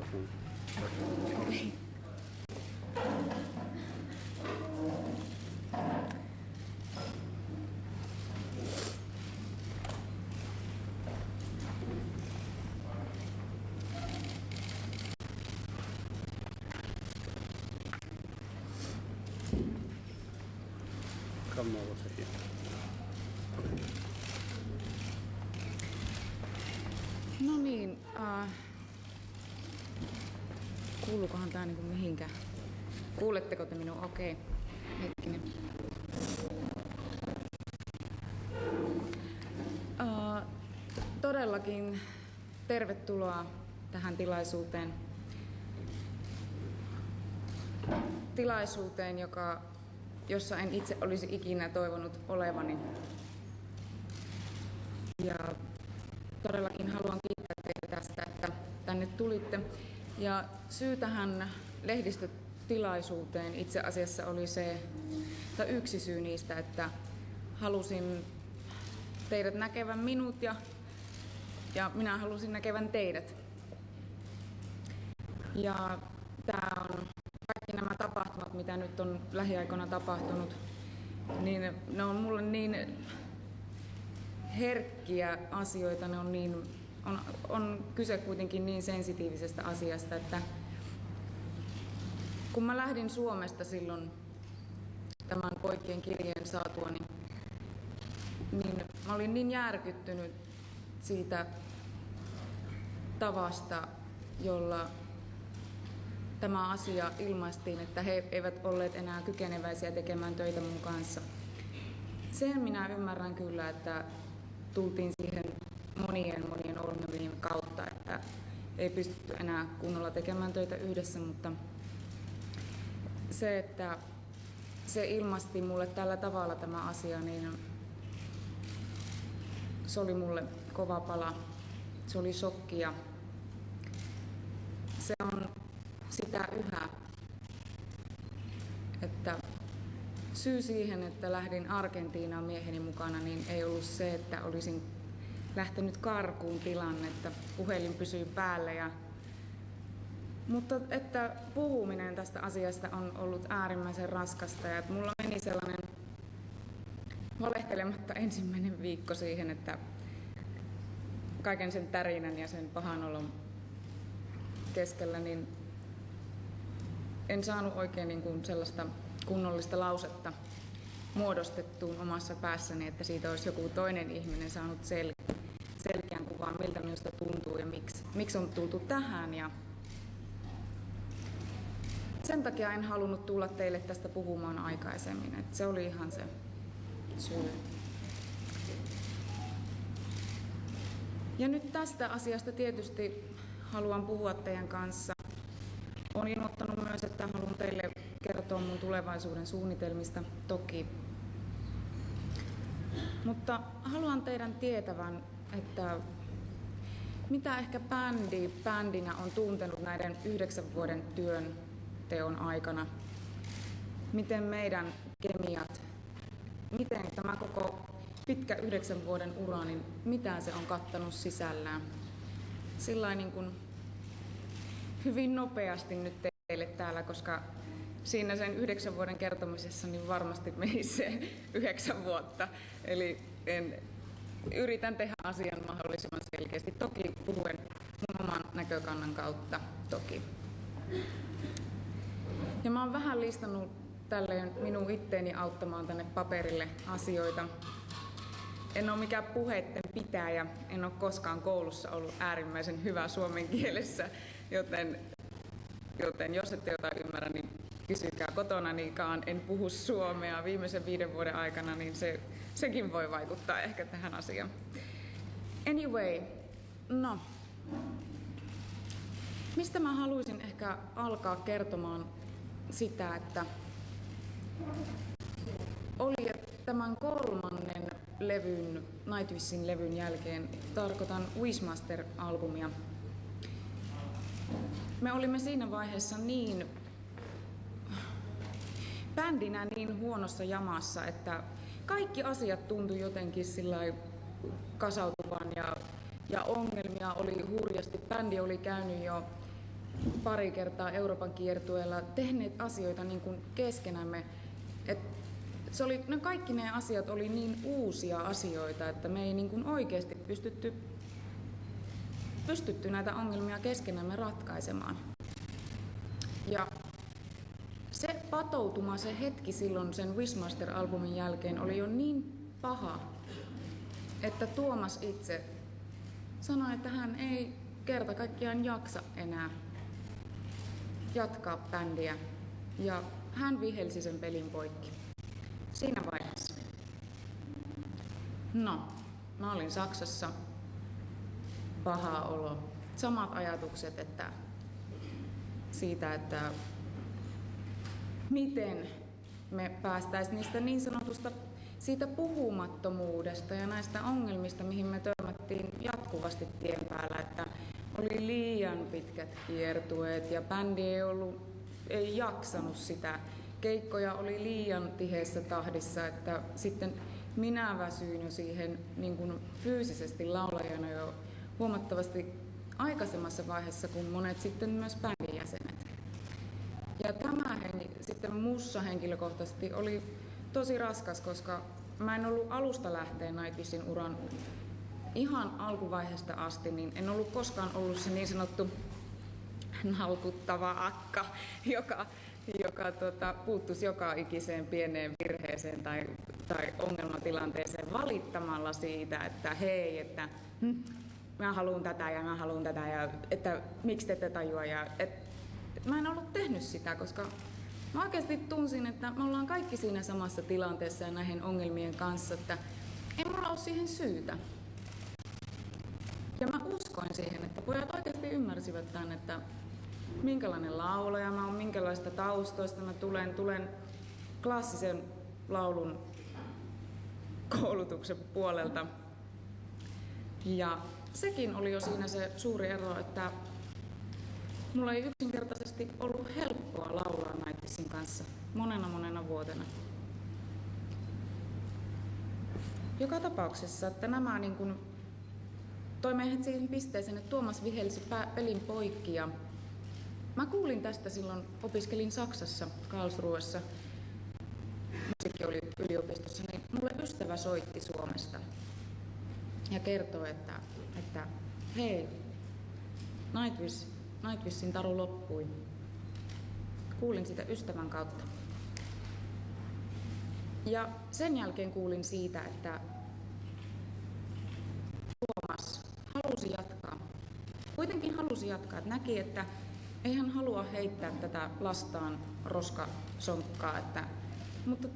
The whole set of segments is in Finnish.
Okay. Come over here. No niin, kuuluukohan tää niinku mihinkään? Kuuletteko te minua? Okei. Hetkinen. Todellakin tervetuloa tähän tilaisuuteen. Tilaisuuteen, jossa en itse olisi ikinä toivonut olevani. Ja todellakin haluan kiittää teitä tästä, että tänne tulitte. Ja syy tähän lehdistötilaisuuteen itse asiassa oli se, tai yksi syy niistä, että halusin teidät näkevän minut ja minä halusin näkevän teidät. Ja tämä on kaikki nämä tapahtumat, mitä nyt on lähiaikoina tapahtunut, niin ne on mulle niin herkkiä asioita, ne on kyse kuitenkin niin sensitiivisestä asiasta, että kun mä lähdin Suomesta silloin tämän poikien kirjeen saatuani, niin mä olin niin järkyttynyt siitä tavasta, jolla tämä asia ilmaistiin, että he eivät olleet enää kykeneväisiä tekemään töitä mun kanssa. Sen minä ymmärrän kyllä, että tultiin siihen monien ongelmien kautta, että ei pystytty enää kunnolla tekemään töitä yhdessä, mutta se, että se ilmasti mulle tällä tavalla tämä asia, niin se oli mulle kova pala. Se oli shokki ja se on sitä yhä, että syy siihen, että lähdin Argentiinaan mieheni mukana, niin ei ollut se, että olisin lähtenyt karkuun tilannetta. Puhelin pysyi päällä. Mutta että puhuminen tästä asiasta on ollut äärimmäisen raskasta ja että mulla meni sellainen valehtelematta ensimmäinen viikko siihen, että kaiken sen tärinän ja sen pahan olon keskellä niin en saanut oikein niin kuin sellaista kunnollista lausetta muodostettuun omassa päässäni, että siitä olisi joku toinen ihminen saanut selkeän kuvan, miltä minusta tuntuu ja miksi on tultu tähän. Ja sen takia en halunnut tulla teille tästä puhumaan aikaisemmin, että se oli ihan se syy. Ja nyt tästä asiasta tietysti haluan puhua teidän kanssa. Olen ilmoittanut myös, että haluan teille kertoa mun tulevaisuuden suunnitelmista, toki. Mutta haluan teidän tietävän, että mitä ehkä bändinä on tuntenut näiden 9 vuoden työnteon aikana. Miten meidän kemiat, miten tämä koko pitkä 9 vuoden ura, niin mitä se on kattanut sisällään. Sillain niin kuin hyvin nopeasti nyt teille täällä, koska siinä sen 9 vuoden kertomisessa niin varmasti meni se 9 vuotta. Eli yritän tehdä asian mahdollisimman selkeästi, toki puhuen mun oman näkökannan kautta, toki. Ja mä oon vähän listannut tälleen minun itteeni auttamaan tänne paperille asioita. En ole mikään puheitten pitäjä, en ole koskaan koulussa ollut äärimmäisen hyvä suomen kielessä, joten jos ette jotain ymmärrä, niin kysykää kotonanikaan. En puhu suomea viimeisen 5 vuoden aikana, niin sekin voi vaikuttaa ehkä tähän asiaan. Anyway, no. Mistä mä haluaisin ehkä alkaa kertomaan sitä, että oli tämän 3. levyn, Nightwishin levyn jälkeen, tarkoitan Wishmaster-albumia. Me olimme siinä vaiheessa bändinä niin huonossa jamassa, että kaikki asiat tuntui jotenkin sillai kasautuvan ja ongelmia oli hurjasti. Bändi oli käynyt jo pari kertaa Euroopan kiertueella, tehneet asioita niin kuin keskenämme. Kaikki ne asiat oli niin uusia asioita, että me ei niin kuin oikeasti pystytty näitä ongelmia keskenämme ratkaisemaan. Ja se patoutuma, se hetki silloin sen Wishmaster-albumin jälkeen oli jo niin paha, että Tuomas itse sanoi, että hän ei kerta kaikkiaan jaksa enää jatkaa bändiä. Ja hän vihelsi sen pelin poikki. Siinä vaiheessa. No, mä olin Saksassa. Paha olo. Samat ajatukset siitä, että miten me päästäisiin niistä niin sanotusta siitä puhumattomuudesta ja näistä ongelmista, mihin me törmättiin jatkuvasti tien päällä, että oli liian pitkät kiertueet ja bändi ei jaksanut sitä. Keikkoja oli liian tiheässä tahdissa, että sitten minä väsyin jo siihen niin kuin fyysisesti laulajana jo huomattavasti aikaisemmassa vaiheessa kuin monet sitten myös bändin jäsenet. Ja tämä sitten mussa henkilökohtaisesti oli tosi raskas, koska mä en ollut alusta lähteen Nightwishin uran ihan alkuvaiheesta asti, niin en ollut koskaan ollut se niin sanottu nalkuttava akka, joka puuttuisi joka ikiseen pieneen virheeseen tai ongelmatilanteeseen valittamalla siitä, että hei, että mä haluun tätä ja että miksi te ette tajua. Mä en ollut tehnyt sitä, koska mä oikeasti tunsin, että me ollaan kaikki siinä samassa tilanteessa ja näihin ongelmien kanssa, että ei mulla ole siihen syytä. Ja mä uskoin siihen, että pojat oikeasti ymmärsivät tämän, että minkälainen laulaja mä oon, minkälaista taustoista mä tulen klassisen laulun koulutuksen puolelta. Ja sekin oli jo siinä se suuri ero, että mulla ei yksinkertaisesti ollut helppoa laulaa Nightwishin kanssa monena vuotena. Joka tapauksessa, että nämä niin kun toi meidät siihen pisteeseen, että Tuomas vihelsi pelin poikki. Ja mä kuulin tästä silloin, opiskelin Saksassa, Karlsruhessa, musiikkiyliopistossa, niin mulle ystävä soitti Suomesta ja kertoi, että hei, Nightwishin taru loppui. Kuulin sitä ystävän kautta. Ja sen jälkeen kuulin siitä, että Tuomas halusi jatkaa. Kuitenkin halusi jatkaa, että näki, että ei hän halua heittää tätä lastaan roskasonkkaa, mutta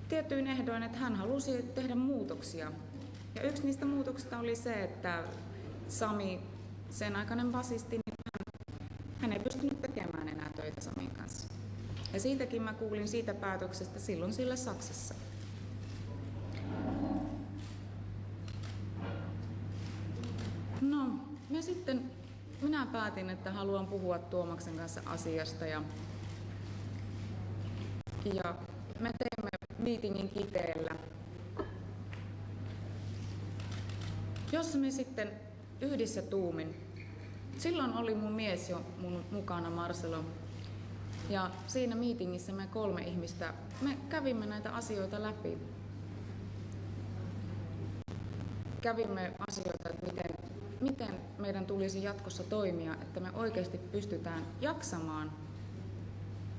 tietyin ehdoin, että hän halusi tehdä muutoksia. Ja yksi niistä muutoksista oli se, että Sami, sen aikainen basisti, niin hän ei pystynyt tekemään enää töitä Samin kanssa. Ja siitäkin mä kuulin siitä päätöksestä silloin sillä Saksassa. No, minä päätin, että haluan puhua Tuomaksen kanssa asiasta ja me teimme meetingin Kiteellä, jossa me sitten yhdessä tuumin. Silloin oli mun mies jo mun mukana, Marcelo. Ja siinä meetingissä me 3 ihmistä, me kävimme näitä asioita läpi. Kävimme asioita, että miten meidän tulisi jatkossa toimia, että me oikeasti pystytään jaksamaan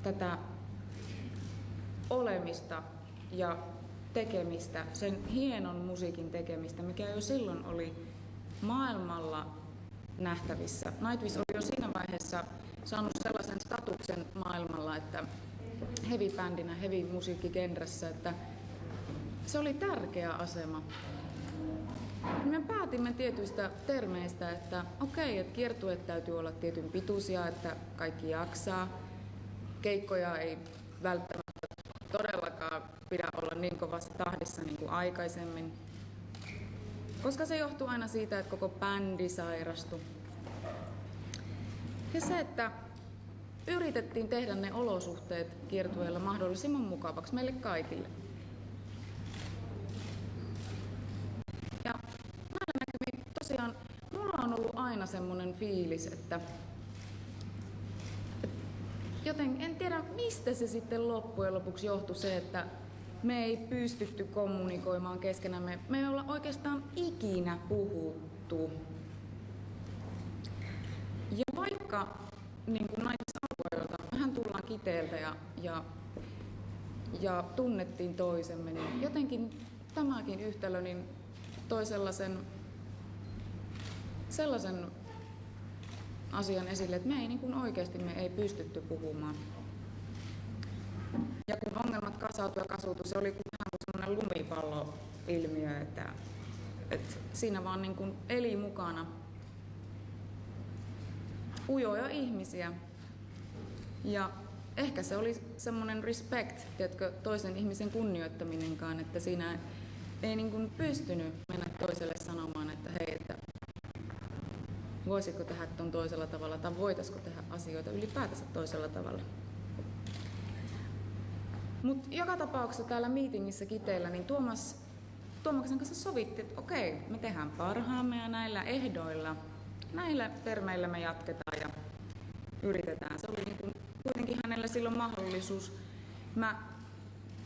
tätä olemista ja tekemistä, sen hienon musiikin tekemistä, mikä jo silloin oli maailmalla nähtävissä. Nightwish oli jo siinä vaiheessa saanut sellaisen statuksen maailmalla, että heavy-bändinä, heavy-musiikkigenressä, että se oli tärkeä asema. Me päätimme tietyistä termeistä, että okei, että kiertueet täytyy olla tietyn pituisia, että kaikki jaksaa. Keikkoja ei välttämättä todellakaan pidä olla niin kovassa tahdissa niin kuin aikaisemmin, koska se johtuu aina siitä, että koko bändi sairastui. Ja se, että yritettiin tehdä ne olosuhteet kiertueella mahdollisimman mukavaksi meille kaikille. Ja näillä näkymin tosiaan mulla on ollut aina semmoinen fiilis, että joten en tiedä mistä se sitten loppujen lopuksi johtui se, että me ei pystytty kommunikoimaan keskenämme. Me ei olla oikeastaan ikinä puhuttu. Ja vaikka niin kuin Naitissa alueelta, mehän tullaan Kiteeltä ja tunnettiin toisemme, niin jotenkin tämäkin yhtälö niin toi sellaisen asian esille, että me ei niin kuin oikeasti me ei pystytty puhumaan. Ja kun ongelmat kasautui ja kasuutui, se oli vähän kuin semmoinen lumipalloilmiö, että siinä vaan niin kuin eli mukana ujoja ihmisiä. Ja ehkä se oli semmoinen respect, tiedätkö, toisen ihmisen kunnioittaminenkaan, että siinä ei niin kuin pystynyt mennä toiselle sanomaan, että hei, että voisitko tehdä ton toisella tavalla tai voitaisiko tehdä asioita ylipäätänsä toisella tavalla. Mutta joka tapauksessa täällä meetingissä Kiteellä, niin Tuomaksen kanssa sovittiin, että okei, me tehdään parhaamme ja näillä ehdoilla, näillä termeillä me jatketaan ja yritetään. Se oli niin kuin kuitenkin hänellä silloin mahdollisuus.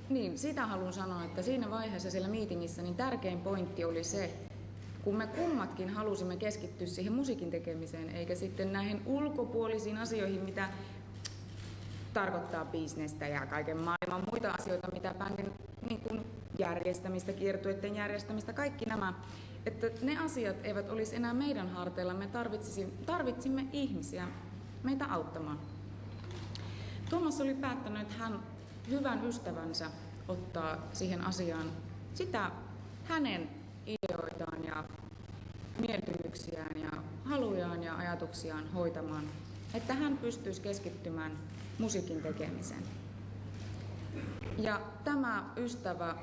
Niin, sitä haluan sanoa, että siinä vaiheessa siellä meetingissä niin tärkein pointti oli se, kun me kummatkin halusimme keskittyä siihen musiikin tekemiseen, eikä sitten näihin ulkopuolisiin asioihin, mitä tarkoittaa bisnestä ja kaiken maailman muita asioita, mitä bändin niin kuin järjestämistä, kiertueiden järjestämistä, kaikki nämä, että ne asiat eivät olisi enää meidän harteilla, me tarvitsimme ihmisiä meitä auttamaan. Tuomas oli päättänyt, että hän hyvän ystävänsä ottaa siihen asiaan sitä hänen ideoitaan ja mieltymyksiään ja halujaan ja ajatuksiaan hoitamaan, että hän pystyisi keskittymään musiikin tekemiseen. Ja tämä ystävä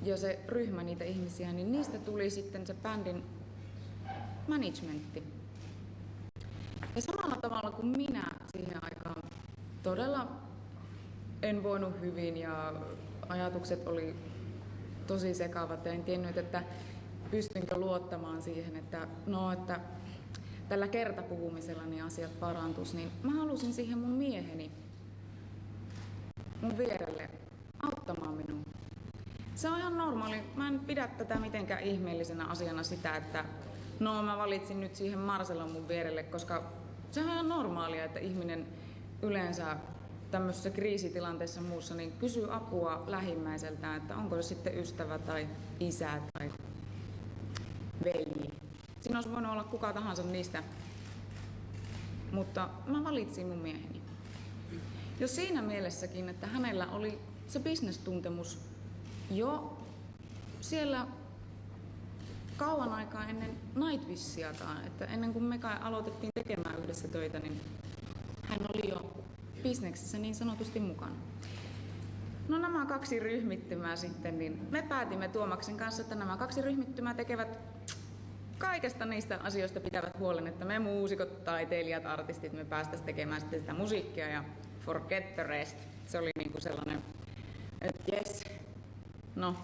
ja se ryhmä niitä ihmisiä, niin niistä tuli sitten se bändin managementti. Ja samalla tavalla kuin minä siihen aikaan todella en voinut hyvin ja ajatukset oli tosi sekavat ja en tiennyt, että pystynkö luottamaan siihen, että tällä kertapuhumisella niin asiat parantus, niin mä halusin siihen mun mieheni mun vierelle auttamaan minua. Se on ihan normaali. Mä en pidä tätä mitenkään ihmeellisenä asiana sitä, että mä valitsin nyt siihen Marcelon mun vierelle, koska se on ihan normaalia, että ihminen yleensä tämmöisessä kriisitilanteessa muussa niin kysyy apua lähimmäiseltään, että onko se sitten ystävä tai isä tai veli. Siinä olisi voinut olla kuka tahansa niistä, mutta mä valitsin mun mieheni. Jo siinä mielessäkin, että hänellä oli se bisnestuntemus jo siellä kauan aikaa ennen Nightwishiakaan, että ennen kuin me aloitettiin tekemään yhdessä töitä, niin hän oli jo bisneksessä niin sanotusti mukana. No nämä kaksi ryhmittymää sitten, niin me päätimme Tuomaksen kanssa, että nämä kaksi ryhmittymää tekevät kaikesta niistä asioista pitävät huolen, että me muusikot, taiteilijat, artistit, me päästäisiin tekemään sitten sitä musiikkia ja forget the rest. Se oli niinku sellainen, että yes, no